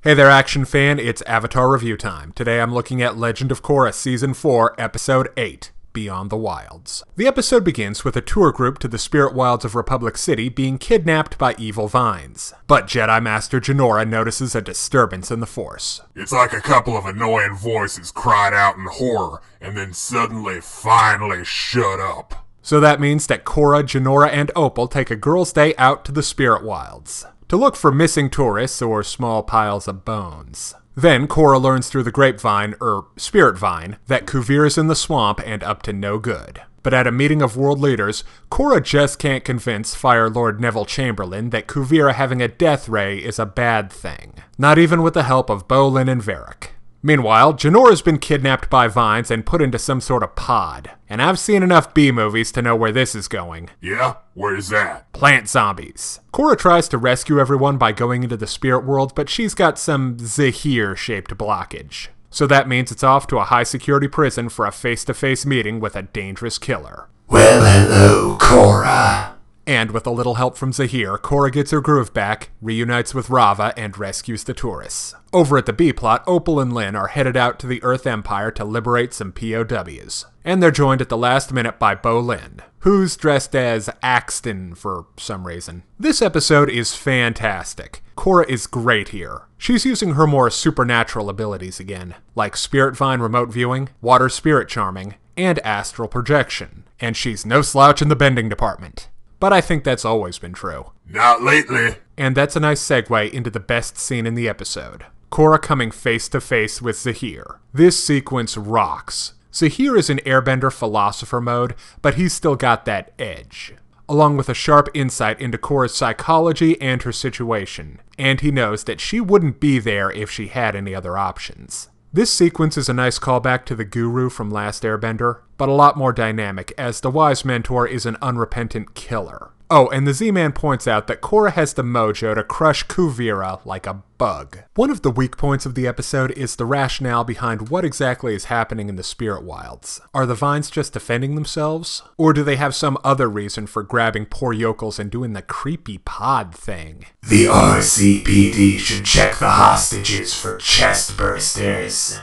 Hey there, action fan, it's Avatar Review time. Today I'm looking at Legend of Korra Season 4, Episode 8, Beyond the Wilds. The episode begins with a tour group to the spirit wilds of Republic City being kidnapped by evil vines. But Jedi Master Jinora notices a disturbance in the Force. It's like a couple of annoying voices cried out in horror, and then suddenly, finally shut up. So that means that Korra, Jinora, and Opal take a girls' day out to the spirit wilds to look for missing tourists or small piles of bones. Then Korra learns through the grapevine, spirit vine, that Kuvira's in the swamp and up to no good. But at a meeting of world leaders, Korra just can't convince Fire Lord Neville Chamberlain that Kuvira having a death ray is a bad thing. Not even with the help of Bolin and Varric. Meanwhile, Jinora's been kidnapped by vines and put into some sort of pod. And I've seen enough B-movies to know where this is going. Yeah? Where's that? Plant zombies. Korra tries to rescue everyone by going into the spirit world, but she's got some Zahir-shaped blockage. So that means it's off to a high-security prison for a face-to-face meeting with a dangerous killer. Well, hello, Korra. And with a little help from Zahir, Korra gets her groove back, reunites with Rava, and rescues the tourists. Over at the B-plot, Opal and Lin are headed out to the Earth Empire to liberate some POWs. And they're joined at the last minute by Bolin, who's dressed as Axton for some reason. This episode is fantastic. Korra is great here. She's using her more supernatural abilities again, like Spirit Vine remote viewing, Water Spirit Charming, and Astral Projection. And she's no slouch in the bending department. But I think that's always been true. Not lately. And that's a nice segue into the best scene in the episode. Korra coming face to face with Zahir. This sequence rocks. Zahir is in Airbender philosopher mode, but he's still got that edge. Along with a sharp insight into Korra's psychology and her situation. And he knows that she wouldn't be there if she had any other options. This sequence is a nice callback to the Guru from Last Airbender, but a lot more dynamic, as the wise mentor is an unrepentant killer. Oh, and the Z-Man points out that Korra has the mojo to crush Kuvira like a bug. One of the weak points of the episode is the rationale behind what exactly is happening in the spirit wilds. Are the vines just defending themselves? Or do they have some other reason for grabbing poor yokels and doing the creepy pod thing? The RCPD should check the hostages for chest bursters.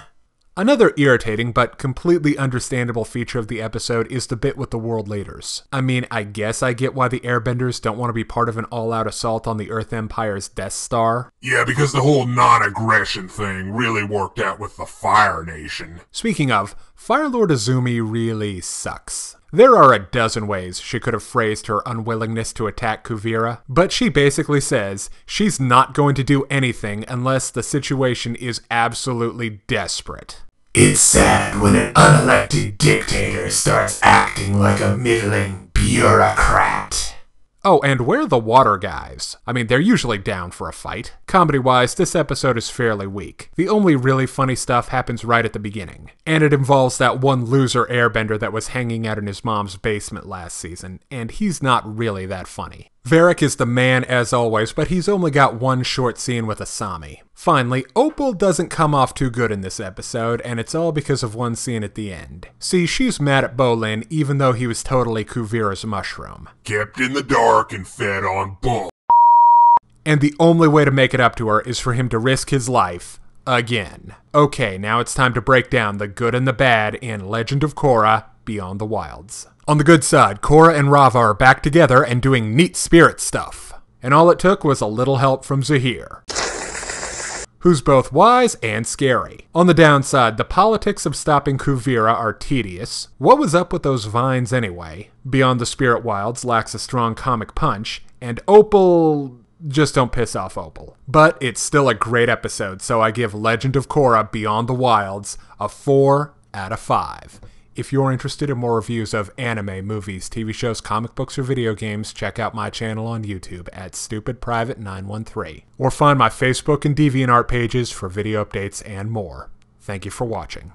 Another irritating but completely understandable feature of the episode is the bit with the world leaders. I mean, I guess I get why the Airbenders don't want to be part of an all-out assault on the Earth Empire's Death Star. Yeah, because the whole non-aggression thing really worked out with the Fire Nation. Speaking of, Fire Lord Azumi really sucks. There are a dozen ways she could have phrased her unwillingness to attack Kuvira, but she basically says she's not going to do anything unless the situation is absolutely desperate. It's sad when an unelected dictator starts acting like a middling bureaucrat. Oh, and where are the water guys? I mean, they're usually down for a fight. Comedy-wise, this episode is fairly weak. The only really funny stuff happens right at the beginning. And it involves that one loser airbender that was hanging out in his mom's basement last season, and he's not really that funny. Varric is the man as always, but he's only got one short scene with Asami. Finally, Opal doesn't come off too good in this episode, and it's all because of one scene at the end. See, she's mad at Bolin even though he was totally Kuvira's mushroom. Kept in the dark and fed on bull. And the only way to make it up to her is for him to risk his life again. Okay, now it's time to break down the good and the bad in Legend of Korra Beyond the Wilds. On the good side, Korra and Rava are back together and doing neat spirit stuff. And all it took was a little help from Zahir, who's both wise and scary. On the downside, the politics of stopping Kuvira are tedious. What was up with those vines anyway? Beyond the Spirit Wilds lacks a strong comic punch, and Opal... just don't piss off Opal. But it's still a great episode, so I give Legend of Korra Beyond the Wilds a 4 out of 5. If you're interested in more reviews of anime, movies, TV shows, comic books, or video games, check out my channel on YouTube at StupidPrivate913. Or find my Facebook and DeviantArt pages for video updates and more. Thank you for watching.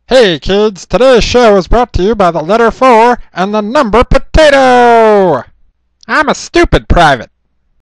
Hey kids, today's show is brought to you by the letter 4 and the number potato! I'm a stupid private.